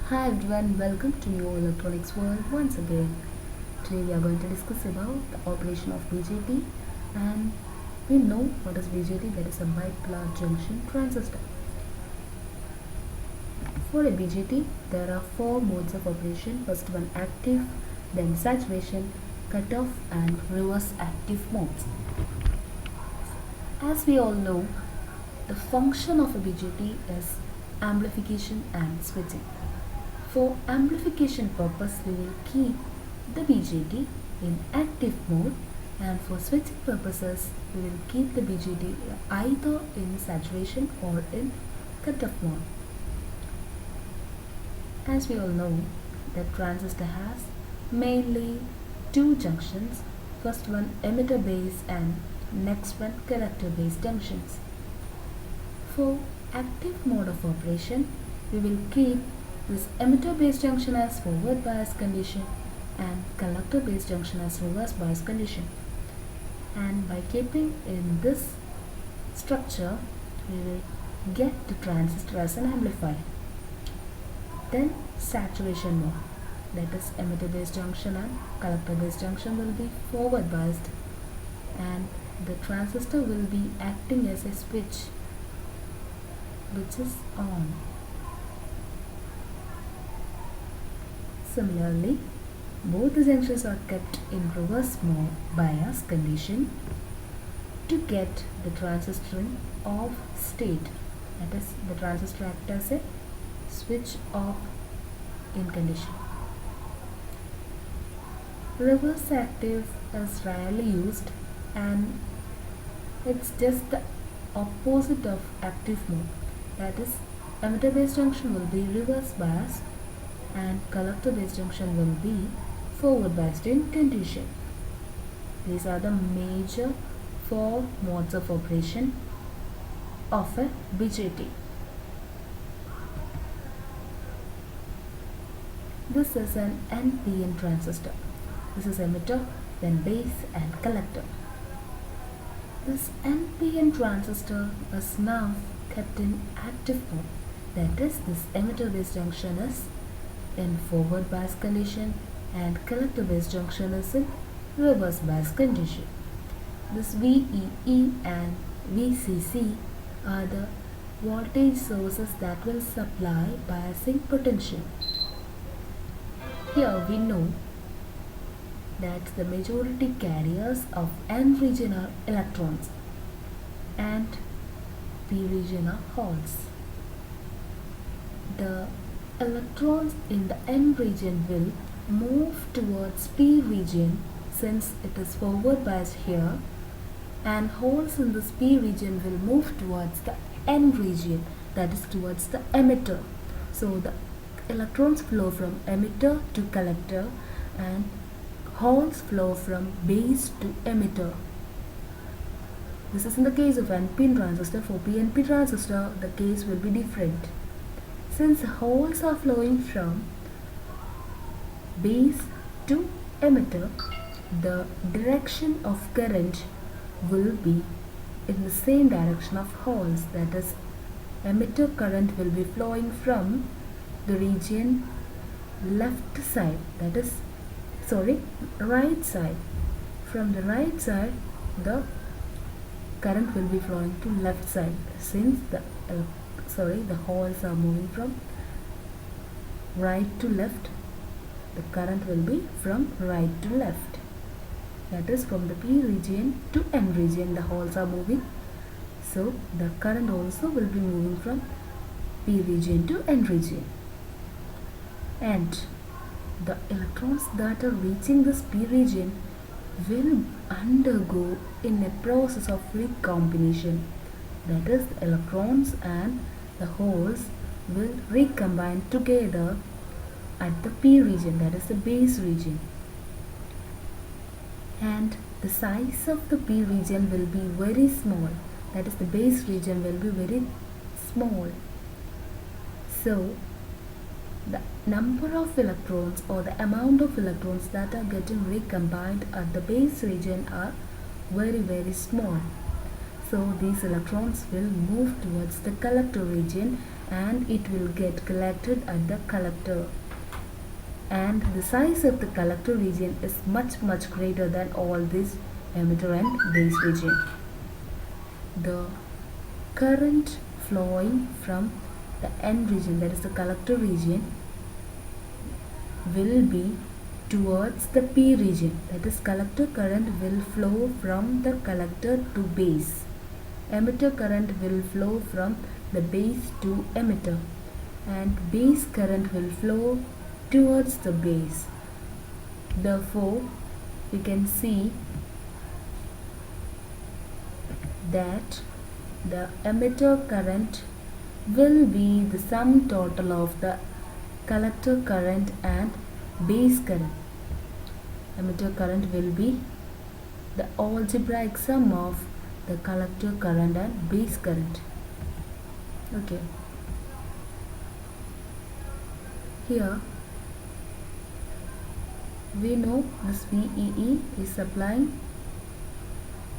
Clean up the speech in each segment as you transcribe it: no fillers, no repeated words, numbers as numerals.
Hi everyone, welcome to neoelectronicsworld once again. Today we are going to discuss about the operation of BJT, and we know what is BJT, that is a bipolar junction transistor. For a BJT there are four modes of operation. First one active, then saturation, cutoff and reverse active modes. As we all know, the function of a BJT is amplification and switching. For amplification purpose, we will keep the BJT in active mode, and for switching purposes, we will keep the BJT either in saturation or in cutoff mode. As we all know, the transistor has mainly two junctions. First one emitter base and next one collector base junctions. For active mode of operation, we will keep this emitter base junction as forward bias condition and collector base junction as reverse bias condition. And by keeping in this structure, we will get the transistor as an amplifier. Then saturation mode, that is emitter base junction and collector base junction will be forward biased, and the transistor will be acting as a switch which is on. Similarly, both the junctions are kept in reverse mode bias condition to get the transistor in off state. That is, the transistor acts as a switch off in condition. Reverse active is rarely used, and it's just the opposite of active mode. That is, emitter base junction will be reverse biased and collector base junction will be forward biased in condition. These are the major four modes of operation of a BJT. This is an NPN transistor. This is emitter, then base and collector. This NPN transistor is now kept in active mode. That is, this emitter base junction is in forward bias condition and collector base junction is in reverse bias condition. This VEE and VCC are the voltage sources that will supply biasing potential. Here we know that the majority carriers of N region are electrons and P region are holes. The electrons in the N region will move towards P region since it is forward biased here, and holes in this P region will move towards the N region, that is towards the emitter. So the electrons flow from emitter to collector and holes flow from base to emitter. This is in the case of NPN transistor. For PNP transistor, the case will be different. Since holes are flowing from base to emitter, the direction of current will be in the same direction of holes. That is, emitter current will be flowing from the region left side, that is, right side. From the right side, the current will be flowing to left side since the holes are moving from right to left. The current will be from right to left. That is, from the P region to N region the holes are moving. So the current also will be moving from P region to N region. And the electrons that are reaching this P region will undergo in a process of recombination. That is, the electrons and the holes will recombine together at the P region, that is the base region. And the size of the P region will be very small, that is the base region will be very small. So the number of electrons or the amount of electrons that are getting recombined at the base region are very small. So these electrons will move towards the collector region and it will get collected at the collector, and the size of the collector region is much greater than all this emitter and base region. The current flowing from the end region, that is the collector region, will be towards the P region, that is collector current will flow from the collector to base. Emitter current will flow from the base to emitter, and base current will flow towards the base. Therefore, we can see that the emitter current will be the sum total of the collector current and base current. Emitter current will be the algebraic sum of the collector current and base current. Okay. Here we know this VEE is supplying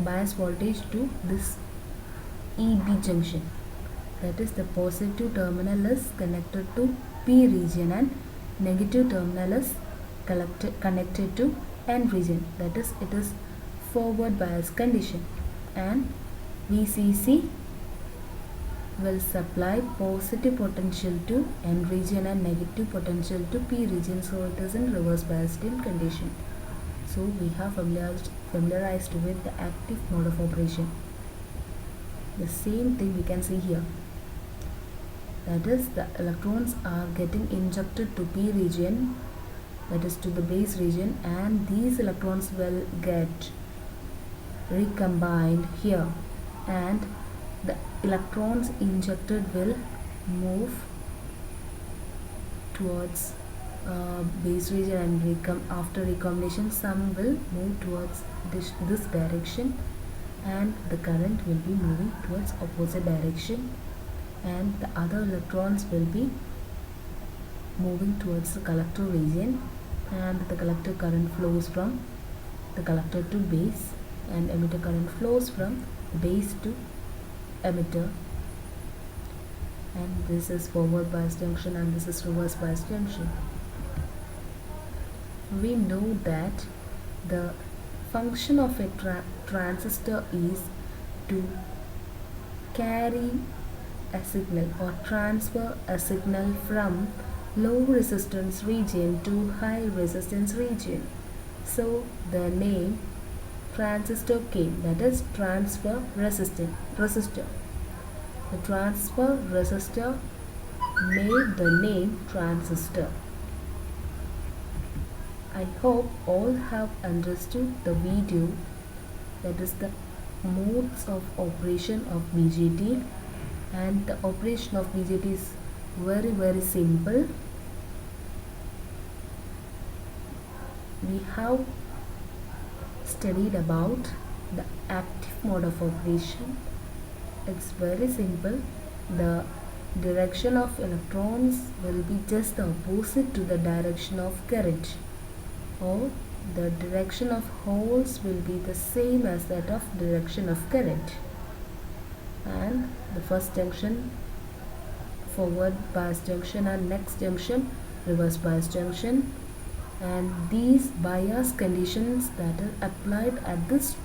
bias voltage to this EB junction, that is the positive terminal is connected to P region and negative terminal is connected to N region, that is it is forward bias condition, and VCC will supply positive potential to N region and negative potential to P region, so it is in reverse biased in condition. So we have familiarized with the active mode of operation. The same thing we can see here, that is the electrons are getting injected to P region, that is to the base region, and these electrons will get recombined here, and the electrons injected will move towards base region, and after recombination some will move towards this direction, and the current will be moving towards opposite direction, and the other electrons will be moving towards the collector region, and the collector current flows from the collector to base, and emitter current flows from base to emitter, and this is forward bias junction and this is reverse bias junction. We know that the function of a transistor is to carry a signal or transfer a signal from low resistance region to high resistance region. So the name transistor came, that is transfer resistor. The transfer resistor made the name transistor. I hope all have understood the video, that is the modes of operation of BJT, and the operation of BJT is very simple. We have studied about the active mode of operation. It's very simple. The direction of electrons will be just the opposite to the direction of current, or the direction of holes will be the same as that of direction of current, and the first junction forward bias junction and next junction reverse bias junction, and these bias conditions that are applied at this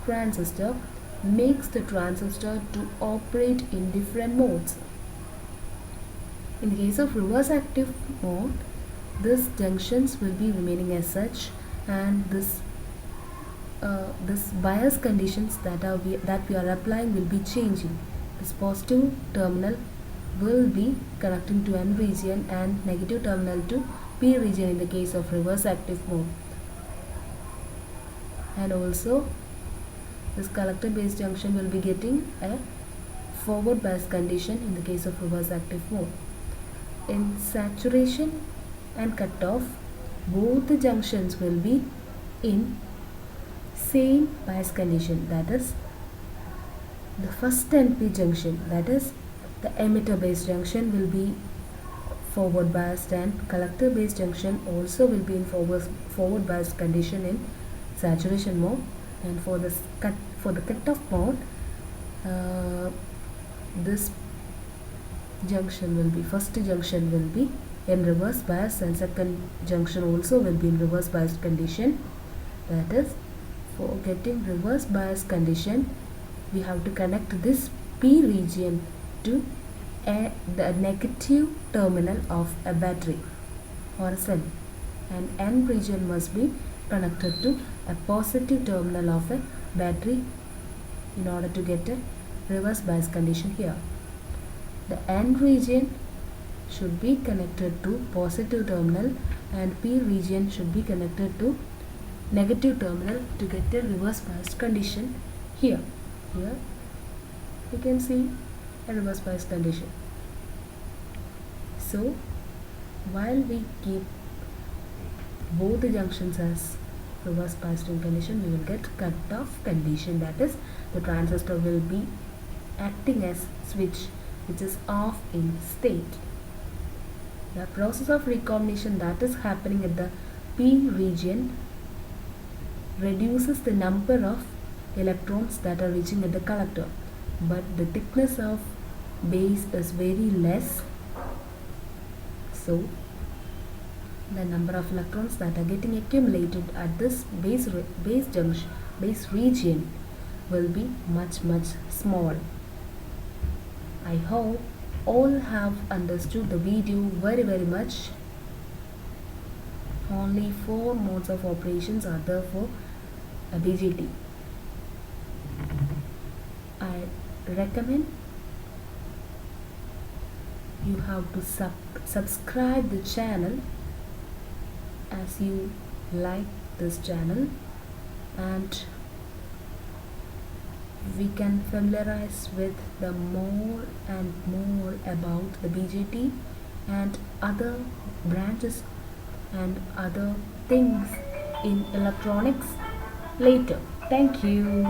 transistor makes the transistor to operate in different modes. In the case of reverse active mode, these junctions will be remaining as such, and this bias conditions that we are applying will be changing. This positive terminal will be connecting to N region and negative terminal to P region in the case of reverse active mode, and also this collector base junction will be getting a forward bias condition in the case of reverse active mode. In saturation and cutoff, both the junctions will be in same bias condition, that is the first NP junction, that is the emitter base junction will be forward biased, and collector base junction also will be in forward biased condition in saturation mode. And for the cutoff mode, this junction will be, first junction will be in reverse bias and second junction also will be in reverse bias condition. That is, for getting reverse bias condition, we have to connect this P region to the negative terminal of a battery or a cell, and N region must be connected to a positive terminal of a battery in order to get a reverse bias condition here. The N region should be connected to positive terminal and P region should be connected to negative terminal to get a reverse bias condition here. Here you can see a reverse bias condition. So while we keep both the junctions as reverse biased condition, we will get cut-off condition. That is, the transistor will be acting as switch which is off in state. The process of recombination that is happening at the P region reduces the number of electrons that are reaching at the collector, but the thickness of base is very less, so the number of electrons that are getting accumulated at this base region will be much small. I hope all have understood the video very much. Only 4 modes of operations are there for a BJT. I recommend you have to subscribe the channel as you like this channel, and we can familiarize with the more and more about the BJT and other branches and other things in electronics later. Thank you.